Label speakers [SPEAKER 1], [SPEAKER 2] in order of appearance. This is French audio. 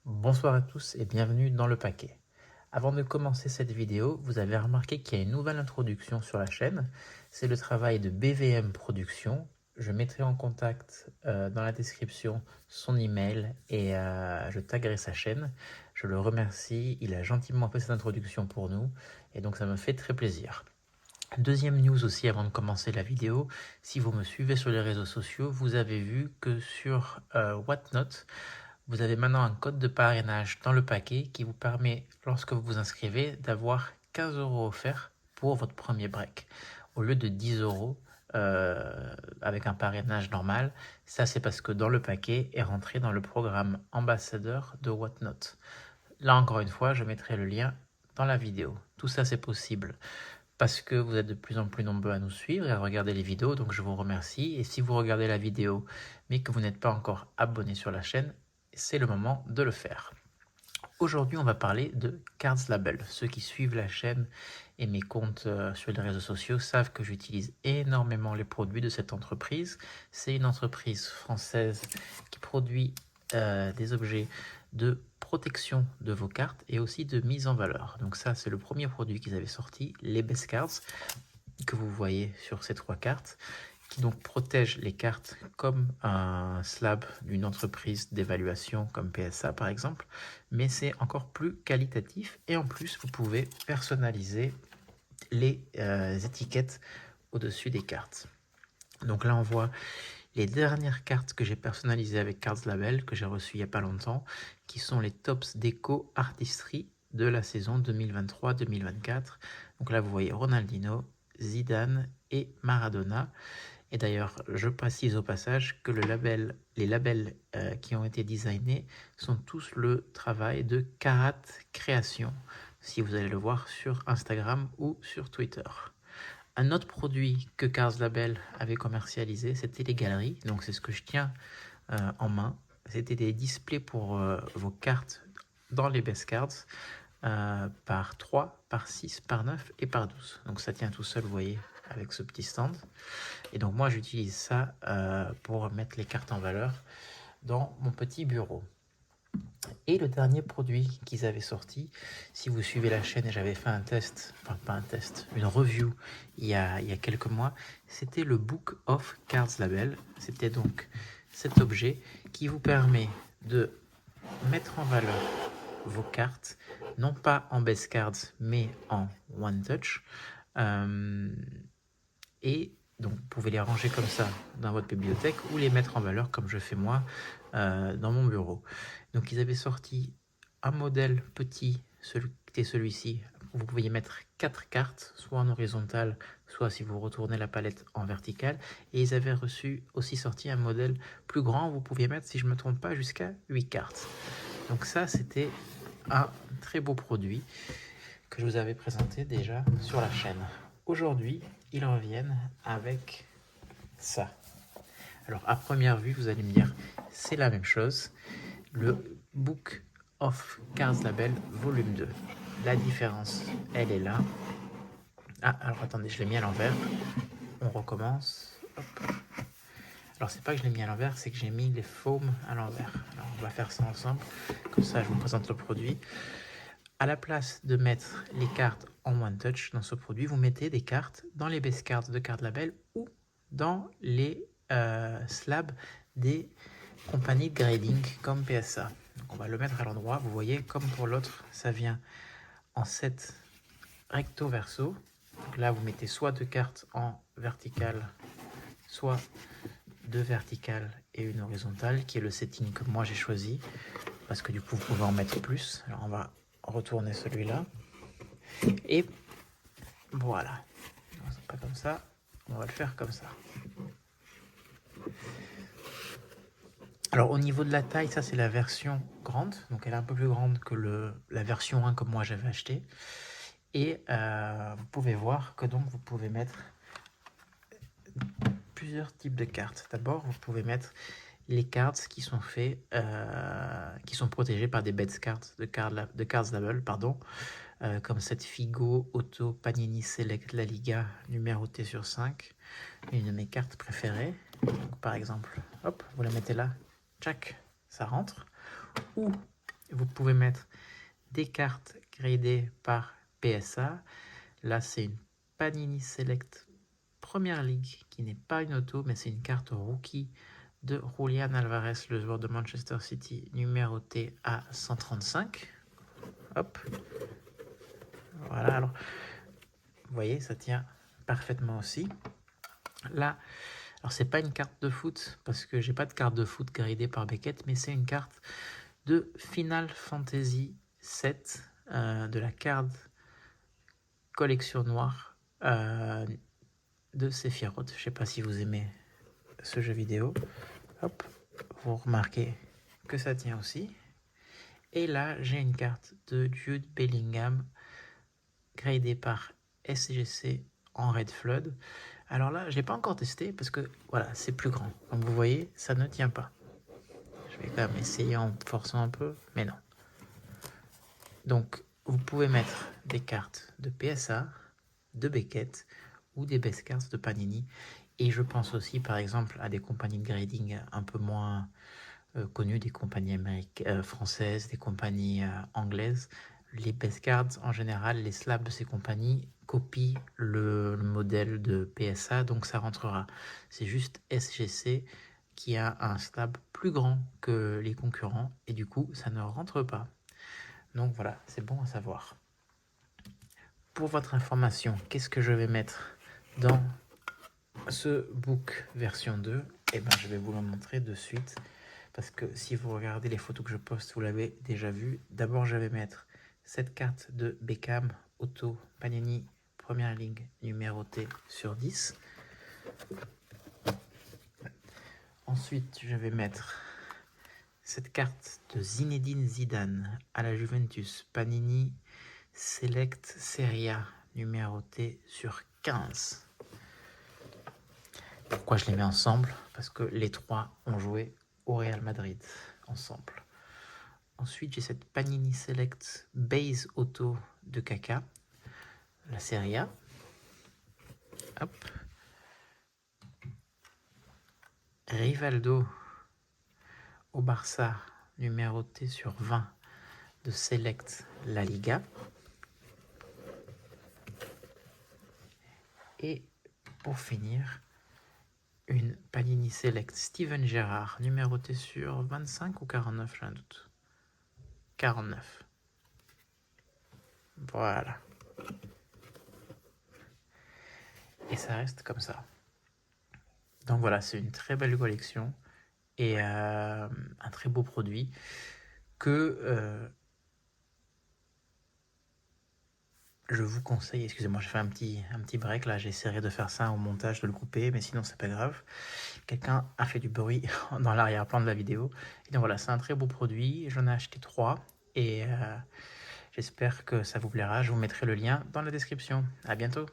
[SPEAKER 1] Bonsoir à tous et bienvenue dans le paquet. Avant de commencer cette vidéo, vous avez remarqué qu'il y a une nouvelle introduction sur la chaîne. C'est le travail de BVM Productions. Je mettrai en contact dans la description son email et je taguerai sa chaîne. Je le remercie, il a gentiment fait cette introduction pour nous et donc ça me fait très plaisir. Deuxième news aussi avant de commencer la vidéo, si vous me suivez sur les réseaux sociaux, vous avez vu que sur Whatnot, vous avez maintenant un code de parrainage dans le paquet qui vous permet, lorsque vous vous inscrivez, d'avoir 15 € offerts pour votre premier break, au lieu de 10 € avec un parrainage normal. Ça, c'est parce que dans le paquet est rentré dans le programme ambassadeur de Whatnot. Là, encore une fois, je mettrai le lien dans la vidéo. Tout ça, c'est possible parce que vous êtes de plus en plus nombreux à nous suivre et à regarder les vidéos, donc je vous remercie. Et si vous regardez la vidéo, mais que vous n'êtes pas encore abonné sur la chaîne, c'est le moment de le faire. Aujourd'hui, on va parler de Cards Label. Ceux qui suivent la chaîne et mes comptes sur les réseaux sociaux savent que j'utilise énormément les produits de cette entreprise. C'est une entreprise française qui produit des objets de protection de vos cartes et aussi de mise en valeur. Donc ça, c'est le premier produit qu'ils avaient sorti, les Best Cards, que vous voyez sur ces 3 cartes, qui donc protège les cartes comme un slab d'une entreprise d'évaluation comme PSA par exemple, mais c'est encore plus qualitatif et en plus vous pouvez personnaliser les étiquettes au-dessus des cartes. Donc là on voit les dernières cartes que j'ai personnalisées avec Cards Label, que j'ai reçues il n'y a pas longtemps, qui sont les Tops Déco Artistry de la saison 2023-2024. Donc là vous voyez Ronaldinho, Zidane et Maradona. Et d'ailleurs, je précise au passage que les labels qui ont été designés sont tous le travail de Karat Création, si vous allez le voir sur Instagram ou sur Twitter. Un autre produit que Cards Label avait commercialisé, c'était les galeries. Donc c'est ce que je tiens en main. C'était des displays pour vos cartes dans les Best Cards par 3, par 6, par 9 et par 12. Donc ça tient tout seul, vous voyez, avec ce petit stand. Et donc moi j'utilise ça pour mettre les cartes en valeur dans mon petit bureau. Et le dernier produit qu'ils avaient sorti, si vous suivez la chaîne, et j'avais fait un test, enfin pas un test, une review il y a quelques mois, c'était le Book of Cards Label. C'était donc cet objet qui vous permet de mettre en valeur vos cartes, non pas en Best Cards, mais en One Touch. Et donc vous pouvez les ranger comme ça dans votre bibliothèque ou les mettre en valeur comme je fais moi dans mon bureau. Donc ils avaient sorti un modèle petit, celui-ci, vous pouviez mettre 4 cartes, soit en horizontal, soit si vous retournez la palette en verticale. Et ils avaient aussi sorti un modèle plus grand, vous pouviez mettre, si je ne me trompe pas, jusqu'à 8 cartes. Donc ça, c'était un très beau produit que je vous avais présenté déjà sur la chaîne. Aujourd'hui, ils reviennent avec ça. Alors, à première vue, vous allez me dire, c'est la même chose. Le Book of Cards Label volume 2. La différence, elle est là. Ah, alors attendez, je l'ai mis à l'envers. On recommence. Hop. Alors, c'est pas que je l'ai mis à l'envers, c'est que j'ai mis les foams à l'envers. Alors, on va faire ça ensemble. Comme ça, je vous présente le produit. À la place de mettre les cartes en One Touch dans ce produit, vous mettez des cartes dans les Best Cards de Card Label ou dans les slabs des compagnies de grading comme PSA. Donc on va le mettre à l'endroit. Vous voyez, comme pour l'autre, ça vient en 7 recto verso. Donc là, vous mettez soit 2 cartes en verticale, soit 2 verticales et une horizontale, qui est le setting que moi j'ai choisi, parce que du coup, vous pouvez en mettre plus. Alors on va retourner celui-là. Et voilà. Non, c'est pas comme ça. On va le faire comme ça. Alors au niveau de la taille, ça c'est la version grande. Donc elle est un peu plus grande que la version 1 que moi j'avais acheté. Et vous pouvez voir que donc vous pouvez mettre plusieurs types de cartes. D'abord, vous pouvez mettre les cartes qui sont faits, qui sont protégées par des best cards de Cards Label, pardon. comme cette Figo Auto Panini Select La Liga numérotée sur 5, une de mes cartes préférées. Donc, par exemple, hop, vous la mettez là, tchac, ça rentre. Ou vous pouvez mettre des cartes gradées par PSA. Là, c'est une Panini Select Première Ligue, qui n'est pas une auto, mais c'est une carte rookie de Julián Alvarez, le joueur de Manchester City, numérotée à 135. Hop. Voilà, alors, vous voyez, ça tient parfaitement aussi. Là, alors c'est pas une carte de foot, parce que j'ai pas de carte de foot gradée par Beckett, mais c'est une carte de Final Fantasy 7, de la carte collection noire de Sephiroth. Je sais pas si vous aimez ce jeu vidéo. Hop, vous remarquez que ça tient aussi. Et là, j'ai une carte de Jude Bellingham gradée par SGC en Red Flood. Alors là, je l'ai pas encore testé parce que voilà, c'est plus grand. Comme vous voyez, ça ne tient pas. Je vais quand même essayer en forçant un peu, mais non. Donc, vous pouvez mettre des cartes de PSA, de Beckett ou des best cards de Panini. Et je pense aussi, par exemple, à des compagnies de grading un peu moins connues, des compagnies françaises, des compagnies anglaises. Les best cards, en général, les slabs de ces compagnies copient le modèle de PSA, donc ça rentrera. C'est juste SGC qui a un slab plus grand que les concurrents, et du coup, ça ne rentre pas. Donc voilà, c'est bon à savoir. Pour votre information, qu'est-ce que je vais mettre dans ce book version 2? Eh ben, je vais vous le montrer de suite. Parce que si vous regardez les photos que je poste, vous l'avez déjà vu. D'abord, je vais mettre cette carte de Beckham Auto Panini Première Ligue numérotée sur 10. Ensuite, je vais mettre cette carte de Zinedine Zidane à la Juventus Panini Select Serie A numérotée sur 15. Pourquoi je les mets ensemble? Parce que les trois ont joué au Real Madrid ensemble. Ensuite, j'ai cette Panini Select Base Auto de Kaka, la Serie A. Hop. Rivaldo au Barça, numéroté sur 20 de Select La Liga. Et pour finir, une Panini Select Steven Gerrard, numéroté sur 25 ou 49, j'ai un doute. 49. Voilà. Et ça reste comme ça. Donc voilà, c'est une très belle collection et un très beau produit que je vous conseille. Excusez-moi, j'ai fait un petit break là, j'essaierai de faire ça au montage, de le couper, mais sinon c'est pas grave. Quelqu'un a fait du bruit dans l'arrière-plan de la vidéo. Et donc voilà, c'est un très beau produit, j'en ai acheté 3 et j'espère que ça vous plaira. Je vous mettrai le lien dans la description. À bientôt.